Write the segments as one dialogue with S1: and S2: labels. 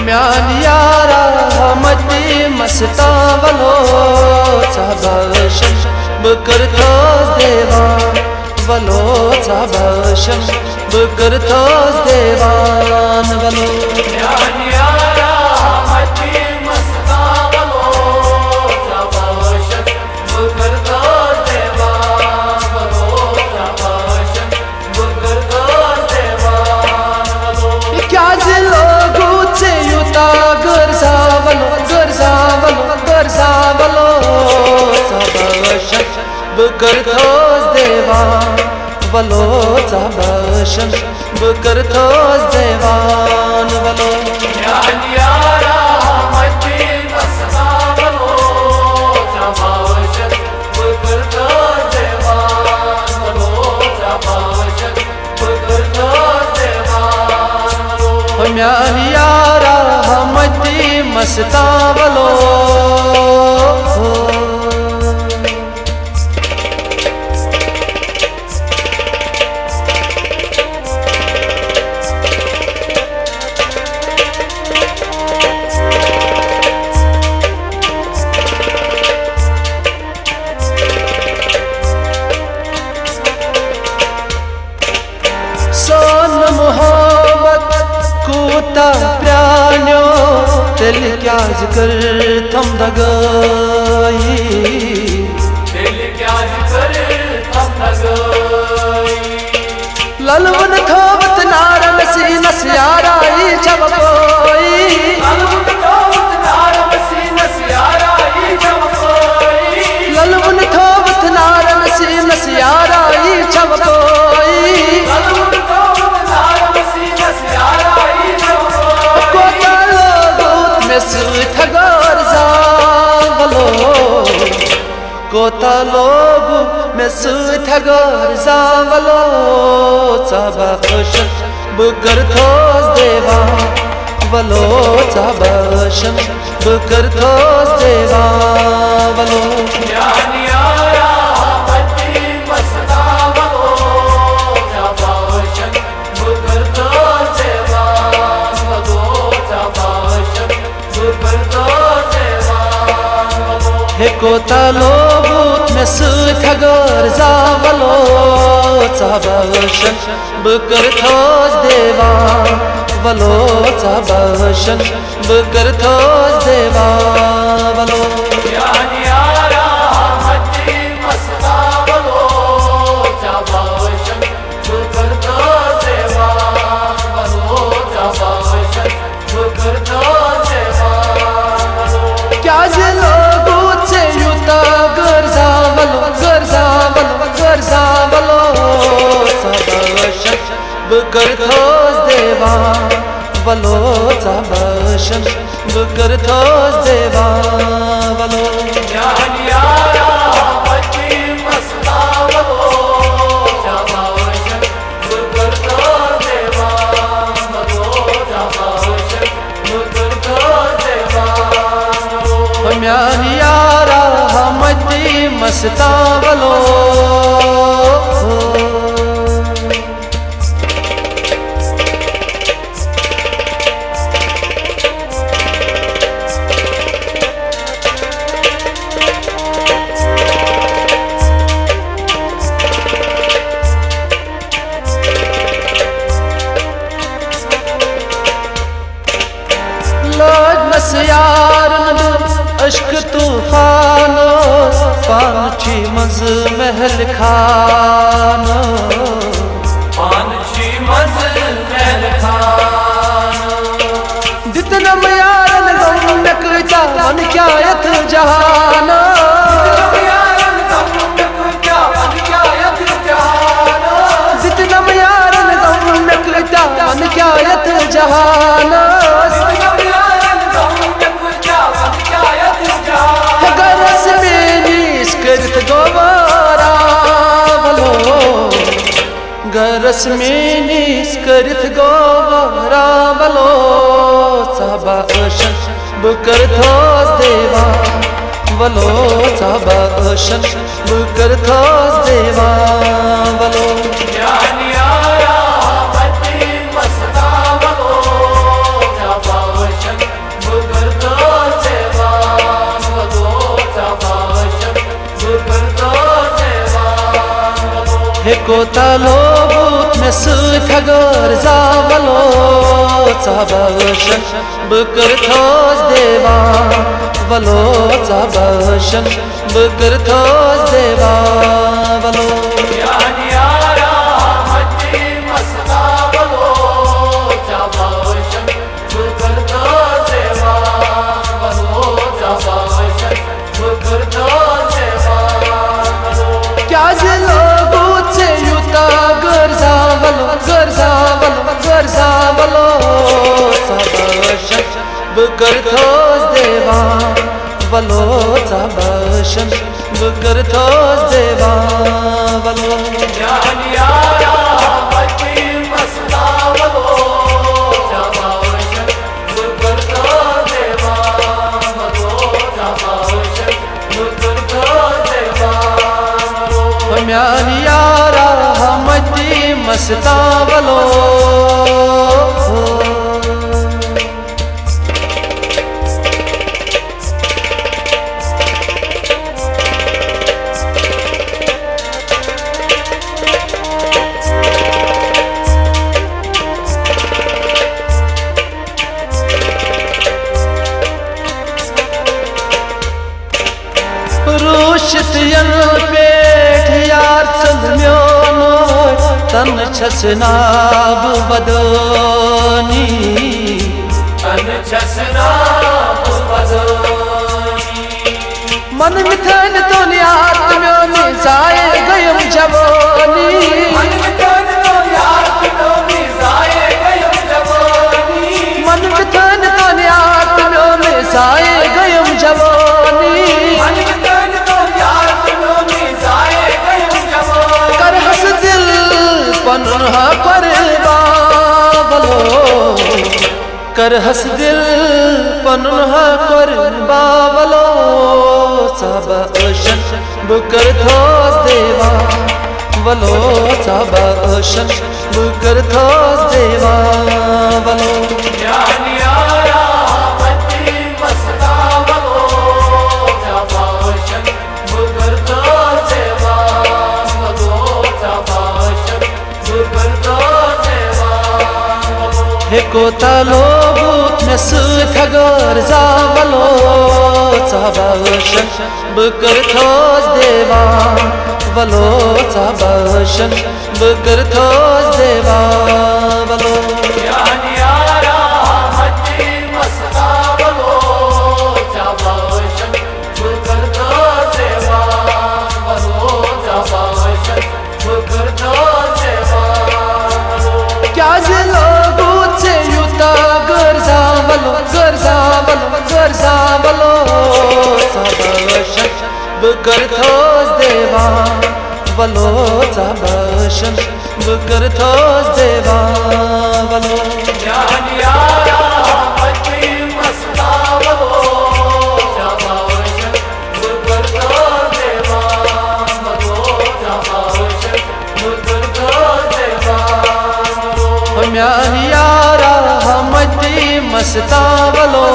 S1: म्यान यारा मती मस्ता वलो चाबाशम बकरथोस देवान वलो चाबाशम बकरथोस देवान वलो म्यान यारा मती मस्ता वलो चाबाशम बकरथोस देवान वलो चाबाशम बकरथोस देवान वलो क्या लोगो से युता गरजा वलो चाबाशम बकरथोस देवान वलो चाबाशम बकरथोस देवान वलो म्यान यारा मती मस्ता वलो चाबाशम बकरथोस देवान वलो चाबाशम बकरथोस देवान वलो म्यान यारा मती मस्ता वलो प्राण्यो दिल क्या जिक्र थम दगाई दिल क्या जिक्र थम दगाई ललवन थोबत नारन सी नस्याराई जब कोई ललवन थोबत नारन सी नस्याराई जब कोई ललवन थोबत नारन सी नस्याराई जब कोई कोता लोग में सुथगर जावलो चाबाशम बकरथोस देवान वलो चाबाशम बकरथोस देवान वलो म्यान यारा मती मस्ता वलो चाबाशम बकरथोस देवान वलो चाबाशम बकरथोस देवान वलो हे कोता लोबूत में सुथगर जावलो चाबाशम बकरथोस देवान वलो चाबाशम बकरथोस देवान वलो म्यान यारा मती मस्ता वलो चाबाशम बकरथोस देवान वलो चाबाशम बकरथोस देवान वलो क्या लोगो से युता गरजा वलो चाबाशम बकरथोस देवान वलो चाबाशम बकरथोस देवान वलो म्यान यारा मती मस्ता वलो चाबाशम बकरथोस देवान वलो चाबाशम बकरथोस देवान वलो म्यान यारा मती मस्ता वलो यारन अश्क तूफानो पानची मज महल खानो पानची मज महल खानो जितनम यारन गम में कचा मन क्या यथ जहानो जितनम यारन गम में कचा मन क्या यथ जहानो गरस में निष्करित गोवरा वलो चाबाशम बकरथोस देवान वलो चाबाशम बकरथोस देवान वलो म्यान यारा मती मस्ता वलो चाबाशम Hekota lobut me sıthagar zavalo Zabashan bıkır toz deva Valo zabashan bıkır toz deva Valo
S2: Yani yara hadi masla valo Zabashan bıkır toz deva Valo zabashan bıkır toz deva
S1: Kya zilobut se yuta garza valo Garza valo Zabashan bıkır toz deva Valo zabashan bıkır toz deva Valo
S2: Yani yara hadi masla valo Zabashan bıkır toz deva Valo zabashan bıkır toz deva
S1: म्यानी यारा हमती मस्तावलो रोशित यन पेठ यार चंद म्योनो तन छसनाब बदोनी
S2: तन छसनाब बदोनी
S1: मन मिथन तो नियात म्योनी जाए गयम जवानी
S2: मन मिथन तो याद म्योनी जाए गयम जवानी
S1: मन मिथन तो नियात म्योनी जाए गयम जवानी
S2: मन मिथन तो याद म्योनी जाए गयम जवानी
S1: कर हस दिल पन्हा पर बावलो कर हस दिल पन्हा कर बावलो साबाशन बुकर थोस देवा वलो साबाशन बुकर थोस देवा वलो
S2: यानी यारा हदी मस्ता वलो जाबाशन बुकर तो सेवा वलो जाबाशन बुकर तो सेवा
S1: Hekota lobut me sıthagar zavalo Zabashan bıkır toz deva Valo zabashan bıkır toz deva Valo
S2: Yani yara hadi masla valo jabaşan bıkır to seva valo jabaşan bıkır to seva
S1: Kya zilobut se yuta garza valo Zabashan bıkır toz deva Valo zabashan bıkır toz deva Valo
S2: Yani yara hadi masla valo jabaşan bıkır to seva valo jabaşan bıkır to seva
S1: म्यानी यारा हमती मस्तावलो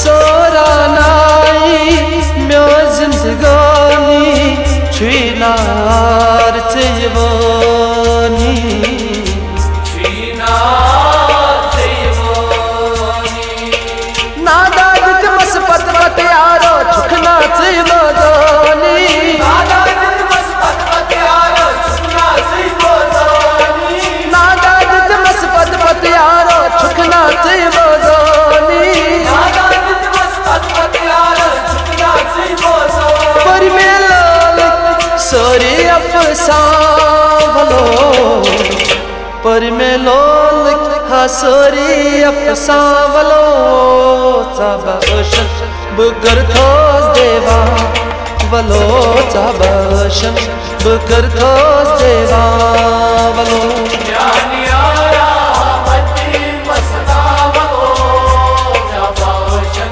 S1: सोरा नाई म्यो जिंदगानी छुनार चयवानी नादा दित मस पत पत यारो छुखना चयवानी नादा दित मस पत पत यारो छुखना चयवानी पर मेलाल सोरी अफसावलो पर मेलोल हसोरी अफसावलो Zabashan bıkır toz deva Valo zabashan bıkır toz deva Valo
S2: Yani yara hadi masla valo jabaşan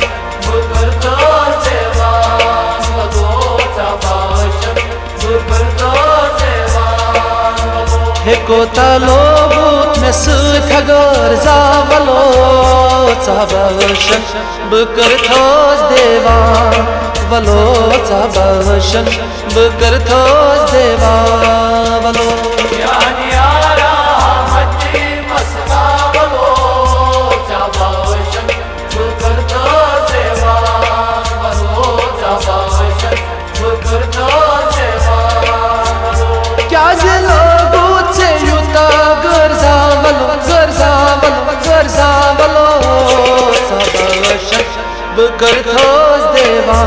S1: Hekotalo but mesut hagar zavalo tabashan bıkır toz deva valo tabashan bıkır toz deva valo
S2: yani yara mati masna valo tabashan bıkır toz deva valo tabashan bıkır toz deva
S1: kya zelo se yuta garza valo tabashan bıkır toz deva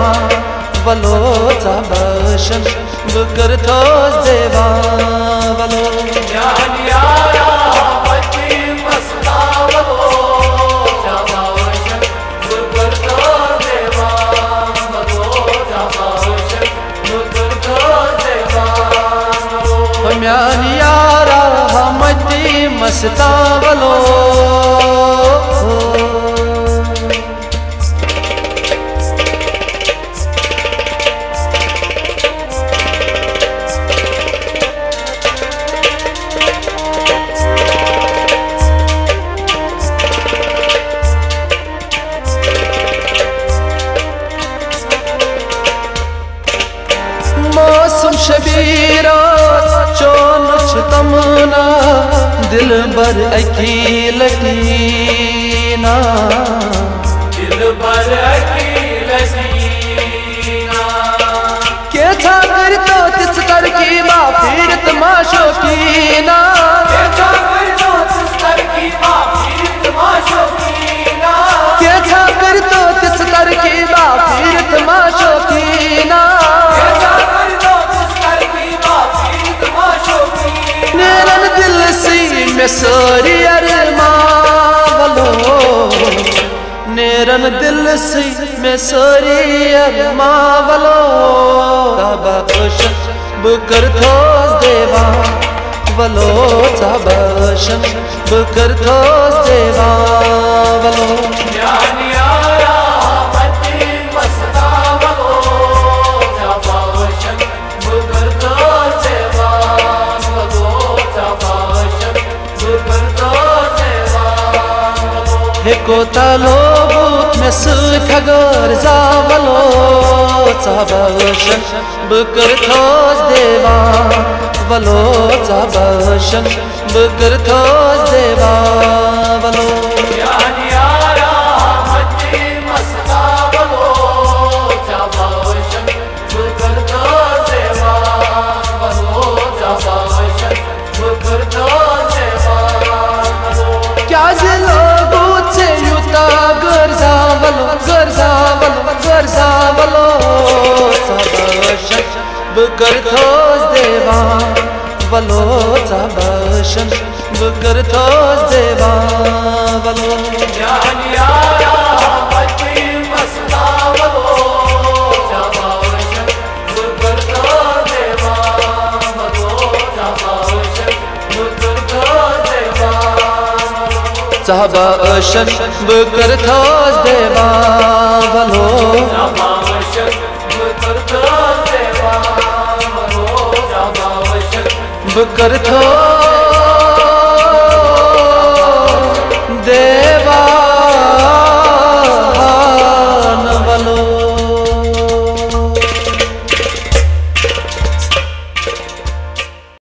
S1: valo tabashan bıkır toz deva valo
S2: yani yara mati masna valo tabashan bıkır toz deva valo tabashan bıkır toz deva
S1: म्यानी यारा हमती मस्तावलो मौसम शबीरा चोनुच तमना दिल बर अकीलतीना
S2: दिल बर अकीलतीना
S1: के था कर तो तिस कर की माफिरत माशोकीना
S2: के था कर तो तिस कर की माफिरत माशोकीना
S1: के था कर तो तिस कर की माफिरत माशोकीना नेरन दिल सी में सोरी अरमां वलो नेरन दिल सी में सोरी अरमां वलो ताबाशन बकर थोस देवा वलो ताबाशन बकर थोस देवा वलो
S2: yani yara mati masna valo tabashan bıkır toz deva
S1: Hekotalo but mesut hagar zavalo tabashan bıkır toz deva valo tabashan bıkır toz deva valo
S2: yani yara mati masna valo tabashan bıkır toz deva valo tabashan bıkır toz deva
S1: kya zelo se yuta garza valo tabashan bıkır toz deva valo tabashan bıkır toz deva valo
S2: yani yara mati masna valo tabashan bıkır toz deva valo tabashan bıkır toz deva
S1: tabashan bıkır toz deva valo
S2: tabashan bıkır toz deva valo tabashan
S1: bıkır toz